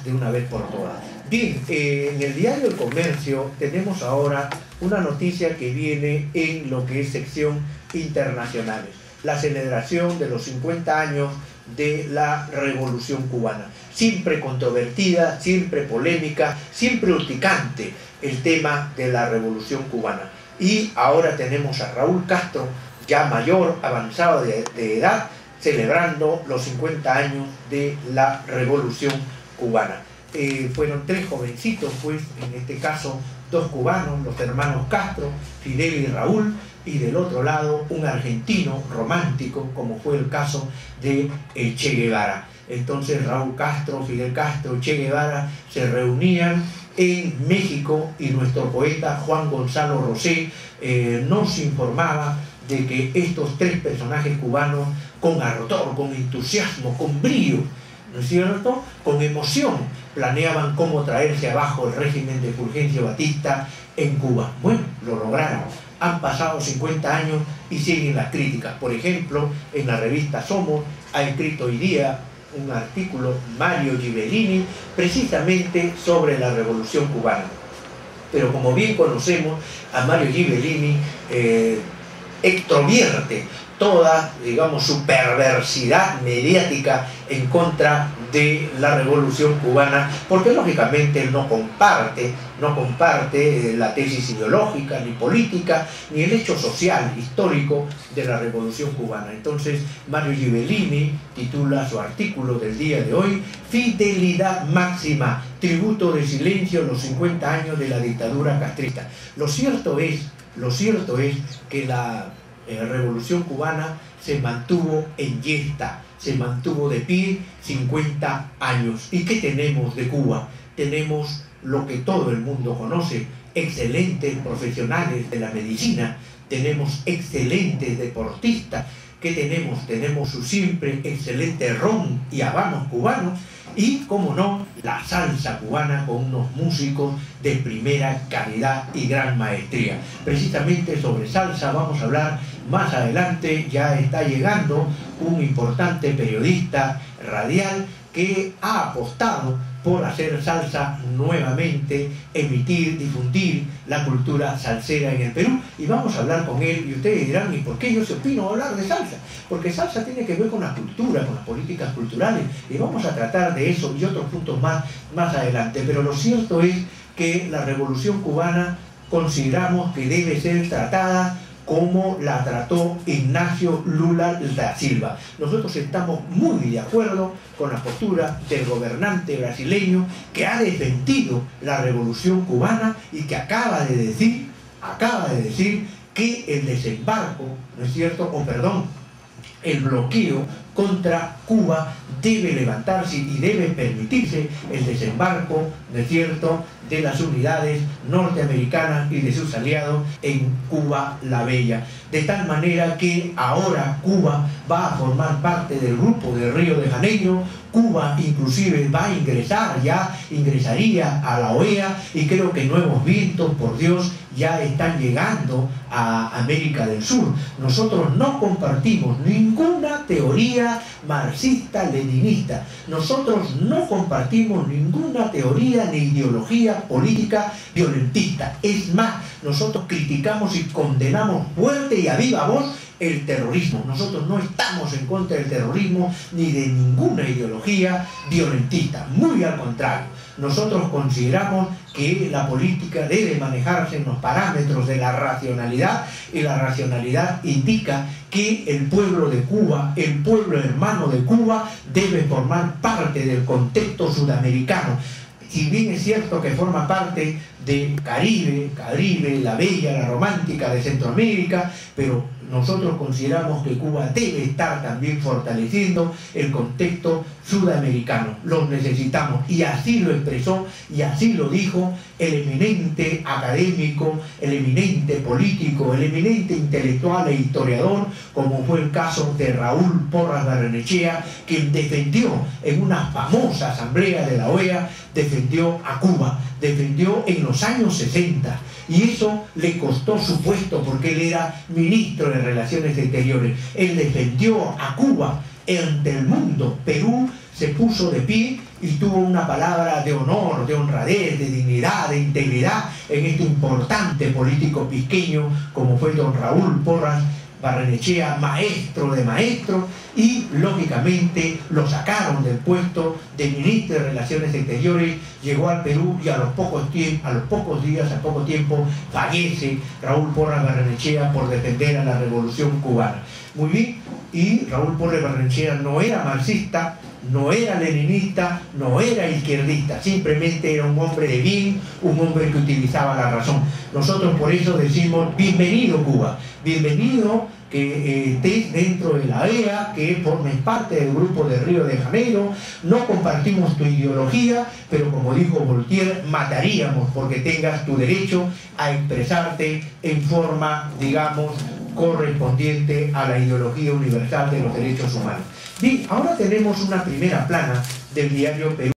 de una vez por todas. Bien, en el diario El Comercio tenemos ahora una noticia que viene en lo que es sección internacionales. La celebración de los 50 años de la Revolución Cubana. Siempre controvertida, siempre polémica, siempre urticante el tema de la Revolución Cubana. Y ahora tenemos a Raúl Castro, ya mayor, avanzado de edad, celebrando los 50 años de la Revolución Cubana. Fueron tres jovencitos, pues, en este caso, dos cubanos, los hermanos Castro, Fidel y Raúl, y del otro lado un argentino romántico, como fue el caso de Che Guevara. Entonces Raúl Castro, Fidel Castro, Che Guevara se reunían en México y nuestro poeta Juan Gonzalo Rosé nos informaba de que estos tres personajes cubanos, con ardor, con entusiasmo, con brío, ¿no es cierto?, con emoción, planeaban cómo traerse abajo el régimen de Fulgencio Batista en Cuba. Bueno, lo lograron. Han pasado 50 años y siguen las críticas. Por ejemplo, en la revista Somos ha escrito hoy día un artículo Mario Ghibellini precisamente sobre la Revolución Cubana. Pero como bien conocemos, a Mario Ghibellini extrovierte toda, digamos, su perversidad mediática en contra de la Revolución Cubana, porque lógicamente él no comparte la tesis ideológica, ni política, ni el hecho social, histórico de la Revolución Cubana. Entonces, Mario Ghibellini titula su artículo del día de hoy, Fidelidad máxima, tributo de silencio a los 50 años de la dictadura castrista. Lo cierto es que la Revolución Cubana se mantuvo en yesta, se mantuvo de pie 50 años. ¿Y qué tenemos de Cuba? Tenemos lo que todo el mundo conoce, excelentes profesionales de la medicina, tenemos excelentes deportistas. ¿Qué tenemos? Tenemos su siempre excelente ron y habanos cubanos y, como no, la salsa cubana con unos músicos de primera calidad y gran maestría. Precisamente sobre salsa vamos a hablar más adelante. Ya está llegando un importante periodista radial que ha apostado por hacer salsa nuevamente, emitir, difundir la cultura salsera en el Perú, y vamos a hablar con él. Y ustedes dirán, ¿y por qué yo se opino hablar de salsa? Porque salsa tiene que ver con la cultura, con las políticas culturales, y vamos a tratar de eso y otros puntos más adelante. Pero lo cierto es que la Revolución Cubana consideramos que debe ser tratada como la trató Ignacio Lula da Silva. Nosotros estamos muy de acuerdo con la postura del gobernante brasileño que ha defendido la Revolución Cubana y que acaba de decir que el desembarco, ¿no es cierto?, o perdón, el bloqueo contra Cuba debe levantarse y debe permitirse el desembarco, ¿no es cierto?, de las unidades norteamericanas y de sus aliados en Cuba la Bella. De tal manera que ahora Cuba va a formar parte del grupo de Río de Janeiro. Cuba inclusive va a ingresaría a la OEA, y creo que nuevos vientos, por Dios, ya están llegando a América del Sur. Nosotros no compartimos ninguna teoría marxista-leninista. Nosotros no compartimos ninguna teoría ni ideología política violentista. Es más, nosotros criticamos y condenamos fuerte y a viva voz el terrorismo. Nosotros no estamos en contra del terrorismo ni de ninguna ideología violentista. Muy al contrario, nosotros consideramos que la política debe manejarse en los parámetros de la racionalidad, y la racionalidad indica que el pueblo de Cuba, el pueblo hermano de Cuba, debe formar parte del contexto sudamericano. Si bien es cierto que forma parte de Caribe, la bella, la romántica de Centroamérica, pero nosotros consideramos que Cuba debe estar también fortaleciendo el contexto sudamericano. Los necesitamos, y así lo expresó y así lo dijo el eminente académico, el eminente político, el eminente intelectual e historiador, como fue el caso de Raúl Porras Barrenechea, quien defendió en una famosa asamblea de la OEA, defendió a Cuba, defendió en los años 60, y eso le costó su puesto porque él era ministro de Relaciones Exteriores. Él defendió a Cuba ante el mundo. Perú se puso de pie y tuvo una palabra de honor, de honradez, de dignidad, de integridad en este importante político pisqueño como fue don Raúl Porras Barrenechea, maestro de maestros, y lógicamente lo sacaron del puesto de ministro de Relaciones Exteriores, llegó al Perú y al poco tiempo fallece Raúl Porras Barrenechea por defender a la Revolución Cubana. Muy bien, y Raúl Porras Barrenechea no era marxista, no era leninista, no era izquierdista, simplemente era un hombre de bien, un hombre que utilizaba la razón. Nosotros por eso decimos bienvenido Cuba, bienvenido que estés dentro de la EA, que formes parte del grupo de Río de Janeiro. No compartimos tu ideología, pero como dijo Voltaire, mataríamos porque tengas tu derecho a expresarte en forma, digamos, correspondiente a la ideología universal de los derechos humanos. Bien, ahora tenemos una primera plana del diario Perú.